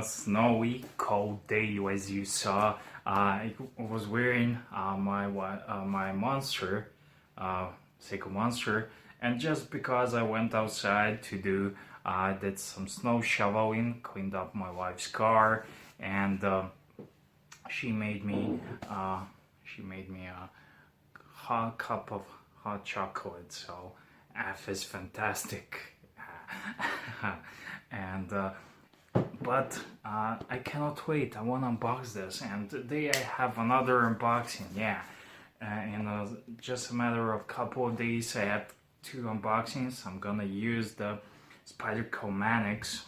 snowy, cold day, as you saw. I was wearing my monster, Seiko Monster, and just because I went outside to do, did some snow shoveling, cleaned up my wife's car, and she made me a hot cup of hot chocolate. So F is fantastic. And but I cannot wait. I want to unbox this, and today I have another unboxing. Yeah, in just a matter of couple of days I have 2 unboxings. I'm gonna use the Spyderco Manix,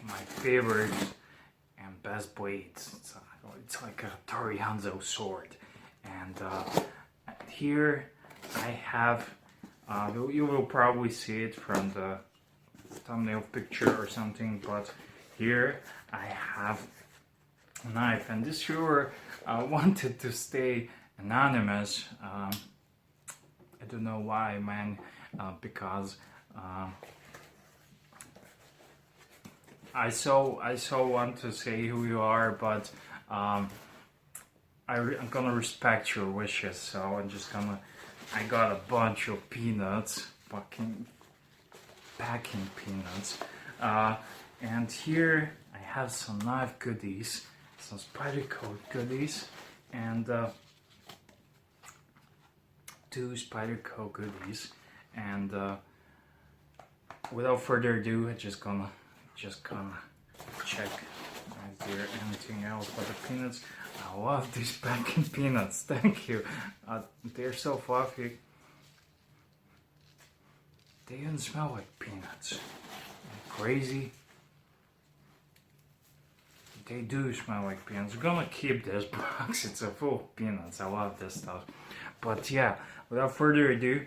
my favorite and best blades. It's like a Tori Hanzo sword, and here I have. You will probably see it from the thumbnail picture or something, but here I have a knife, and this viewer wanted to stay anonymous. I don't know why, man, because I so want to say who you are, but I'm gonna respect your wishes, so I got a bunch of peanuts, fucking packing peanuts, and here I have some knife goodies, some Spyderco goodies, and 2 Spyderco goodies, and without further ado, I'm just gonna check. Is there anything else but the peanuts? I love these packing peanuts. Thank you. They're so fluffy. They even smell like peanuts. Crazy. They do smell like peanuts. I'm gonna keep this box. It's full of peanuts. I love this stuff. But yeah, without further ado,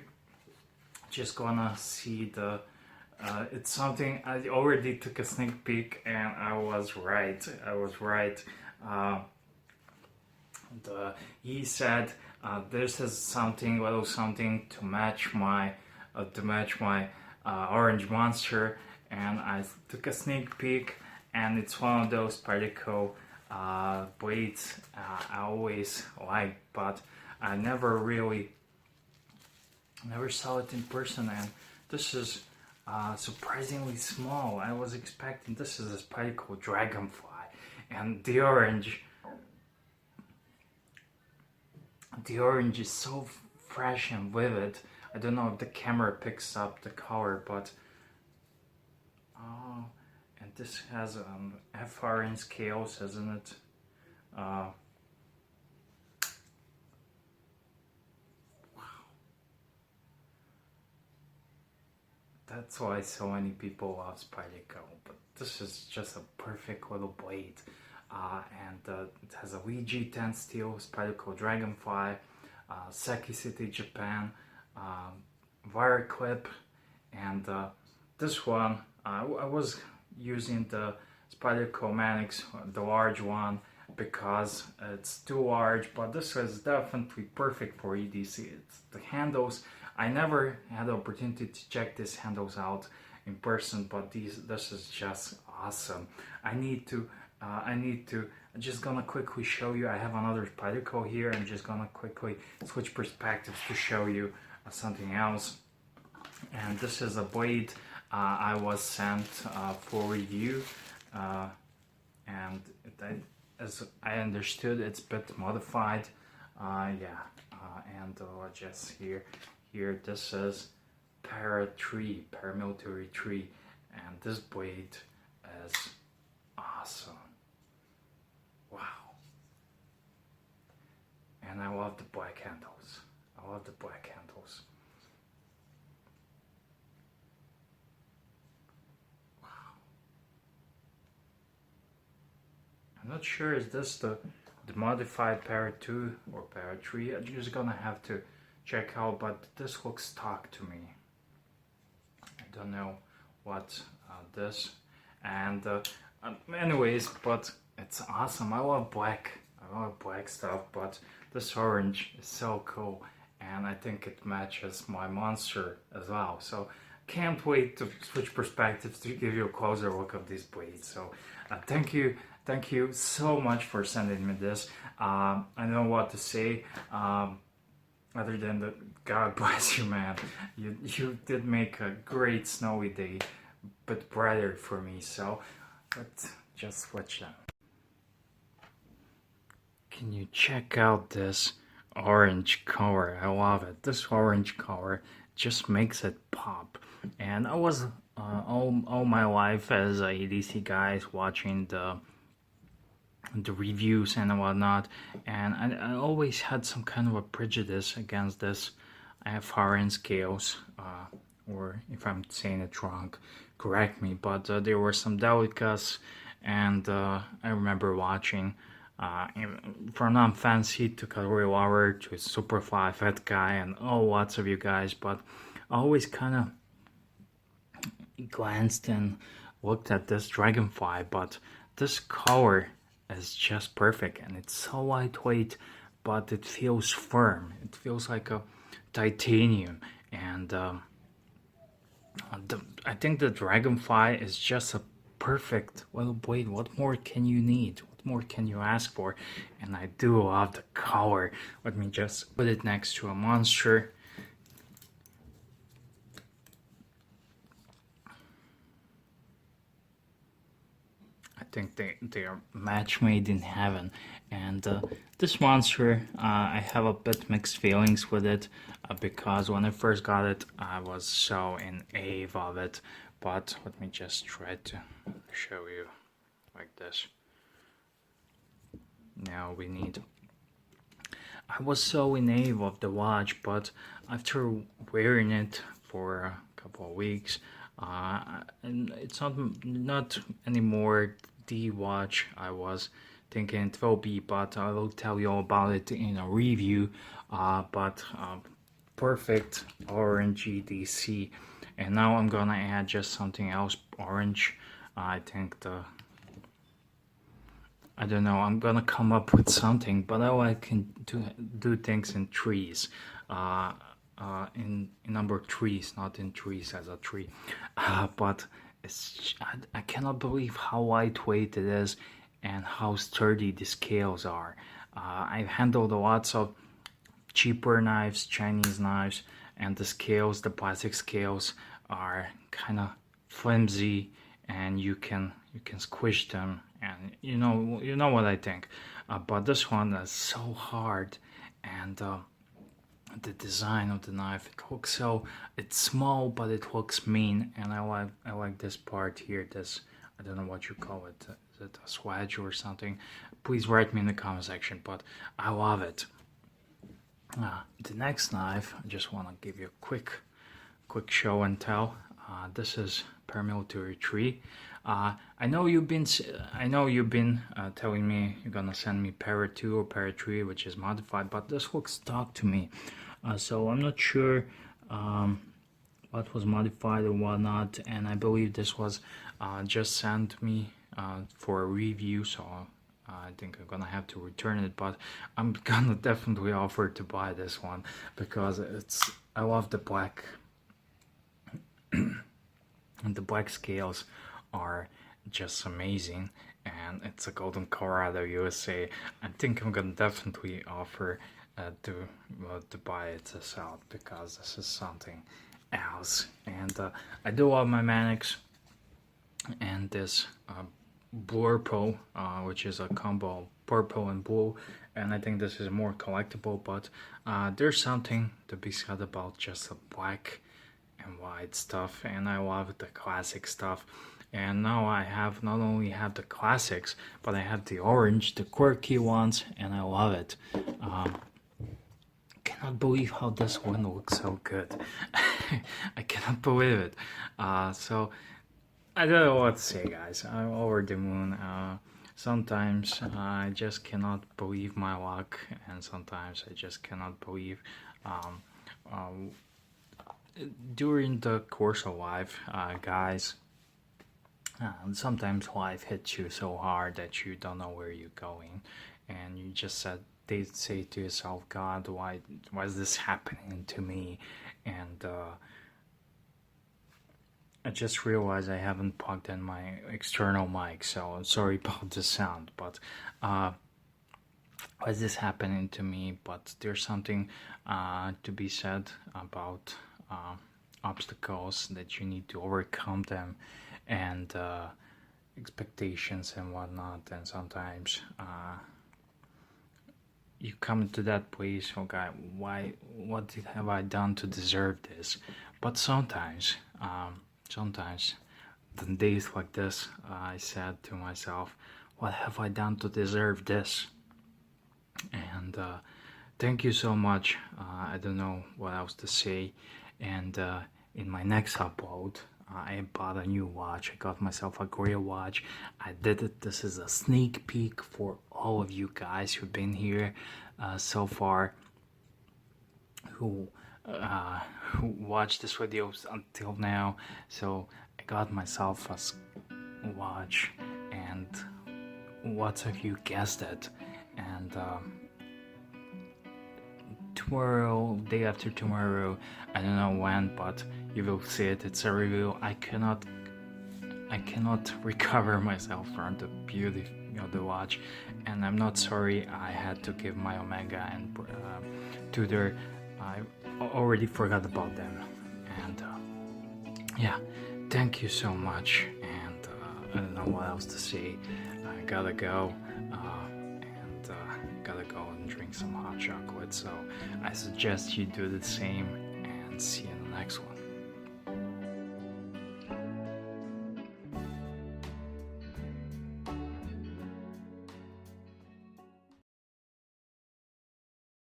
just gonna see the. It's something I already took a sneak peek, and I was right. He said this is something, little something to match my orange monster, and I took a sneak peek, and it's one of those Spyderco blades I always liked, but I never saw it in person, and this is surprisingly small. I was expecting this is a Spyderco Dragonfly, and the orange is so fresh and vivid. I don't know if the camera picks up the color, but oh, and this has FRN scales, isn't it? Wow. That's why so many people love Spyderco, but this is just a perfect little blade. And it has a VG10 steel, Spyderco Dragonfly, Seki City, Japan, wire clip, and this one, I was using the Spyderco Manix, the large one, because it's too large, but this is definitely perfect for EDC. It's the handles, I never had the opportunity to check these handles out in person, but this is just awesome. I'm just gonna quickly show you. I have another Spyderco here. I'm just gonna quickly switch perspectives to show you something else. And this is a blade I was sent for review, and as I understood, it's a bit modified. And just here, this is Paramilitary tree, and this blade is awesome. Wow. And I love the black handles. Wow. I'm not sure, is this the modified Para 2 or Para 3? I'm just gonna have to check out, but this looks stock to me. I don't know what this, and anyways, but it's awesome. I love black stuff, but this orange is so cool, and I think it matches my monster as well. So can't wait to switch perspectives to give you a closer look of these blades. So thank you so much for sending me this. I don't know what to say. Other than the God bless you, man. You did make a great snowy day, but brighter for me. So let's just switch them. Can you check out this orange color? I love it. This orange color just makes it pop. And I was all my life as a EDC guys watching the reviews and whatnot, and I always had some kind of a prejudice against this foreign scales, or if I'm saying it wrong, correct me, but there were some delicacies, and I remember watching from non-fancy to calorie lover to superfly fat guy and lots of you guys, but I always kind of glanced and looked at this Dragonfly, but this color is just perfect, and it's so lightweight, but it feels firm. It feels like a titanium, and I think the Dragonfly is just a perfect little blade. What more can you need? What more can you ask for? And I do love the color. Let me just put it next to a monster. I think they are match made in heaven, and this monster, I have a bit mixed feelings with it, because when I first got it I was so in awe of it, but let me just try to show you like this. Now we need, I was so in awe of the watch, but after wearing it for a couple of weeks, and it's not anymore the watch I was thinking it will be, but I will tell you all about it in a review. Perfect orange EDC, and now I'm gonna add just something else orange. I think I don't know, I'm gonna come up with something, but I like to do things in trees. In number of trees, not in trees as a tree. But I cannot believe how lightweight it is and how sturdy the scales are. I've handled lots of cheaper knives, Chinese knives, and the scales, the plastic scales, are kind of flimsy, and you can squish them, and you know what I think. But this one is so hard, and the design of the knife, it looks so, it's small but it looks mean, and I like this part here, this, I don't know what you call it, is it a swedge or something? Please write me in the comment section, but I love it. The next knife, I just want to give you a quick show and tell. This is Paramilitary 3. I know you've been telling me you're gonna send me Para 2 or Para 3, which is modified, but this looks stock to me. So I'm not sure what was modified or what not, and I believe this was just sent me for a review, so I think I'm gonna have to return it, but I'm gonna definitely offer to buy this one because I love the black. And the black scales are just amazing, and it's a Golden Colorado USA. I think I'm gonna definitely offer to buy it to sell, because this is something else. And I do love my Manix, and this purple, which is a combo purple and blue, and I think this is more collectible, but there's something to be said about just the black and white stuff, and I love the classic stuff. And now I have not only have the classics, but I have the orange, the quirky ones, and I love it. Cannot believe how this one looks so good. I cannot believe it. So I don't know what to say, guys. I'm over the moon. Sometimes I just cannot believe my luck, and sometimes I just cannot believe during the course of life, guys, sometimes life hits you so hard that you don't know where you're going, and you just they say to yourself, God, why is this happening to me? And I just realized I haven't plugged in my external mic, so I'm sorry about the sound, but why is this happening to me? But there's something to be said about obstacles, that you need to overcome them, and expectations and whatnot, and sometimes you come to that place, okay, what have I done to deserve this? But sometimes the days like this, I said to myself, what have I done to deserve this? And thank you so much. I don't know what else to say. And in my next upload, I bought a new watch. I got myself a great watch. I did it. This is a sneak peek for all of you guys who've been here so far, who watched this videos until now. So I got myself a watch, and what have you guessed it? And tomorrow, day after tomorrow, I don't know when, but you will see it. It's a review. I cannot recover myself from the beauty of the watch, and I'm not sorry I had to give my Omega and Tudor. I already forgot about them. And yeah, thank you so much. And I don't know what else to say. I gotta go. Gotta go and drink some hot chocolate, so I suggest you do the same, and see you in the next one.